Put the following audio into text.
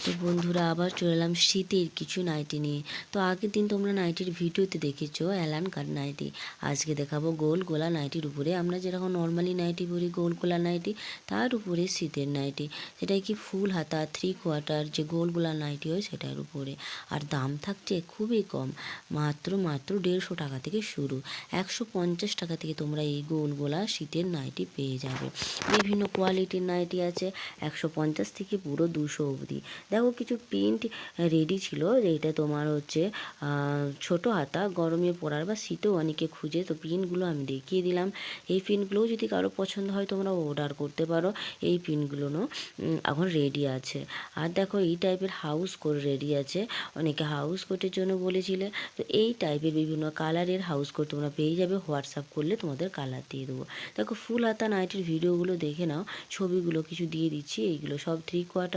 তো বন্ধুরা আবার চলে এলাম শীতের কিছু নাইটি নিয়ে। তো আগের দিন তোমরা নাইটির ভিডিওতে দেখেছো অ্যালান কাট নাইটি। আজকে দেখাবো গোল গোলা নাইটির উপরে। আমরা যেরকম নর্মালি নাইটি পরি গোল গোলা নাইটি, তার উপরে শীতের নাইটি। সেটাই কি ফুল হাতা 3/4 যে গোল গোলা নাইটি হয় সেটার উপরে। আর দাম থাকছে খুবই কম, মাত্র 150 টাকা থেকে শুরু। 150 টাকা থেকে তোমরা এই গোল গোলা শীতের নাইটি পেয়ে যাবে। বিভিন্ন কোয়ালিটির নাইটি আছে, 150 থেকে পুরো 200 অবধি। দেখো কিছু প্রিন্ট রেডি ছিল, যেটা তোমার হচ্ছে ছোটো হাতা গরমে পরার বা শীতেও অনেকে খুঁজে, তো প্রিন্টগুলো আমি দেখিয়ে দিলাম। এই প্রিন্টগুলোও যদি কারো পছন্দ হয় তোমরা অর্ডার করতে পারো। এই প্রিন্টগুলোও এখন রেডি আছে। আর দেখো এই টাইপের হাউস কোট রেডি আছে, অনেকে হাউস কোটের জন্য বলেছিলে। তো এই টাইপের বিভিন্ন কালারের হাউস কোট তোমরা পেয়ে যাবে, হোয়াটসঅ্যাপ করলে তোমাদের কালার দিয়ে দেবো। দেখো ফুল হাতা নাইটির ভিডিওগুলো দেখে নাও, ছবিগুলো কিছু দিয়ে দিচ্ছি। এইগুলো সব 3/4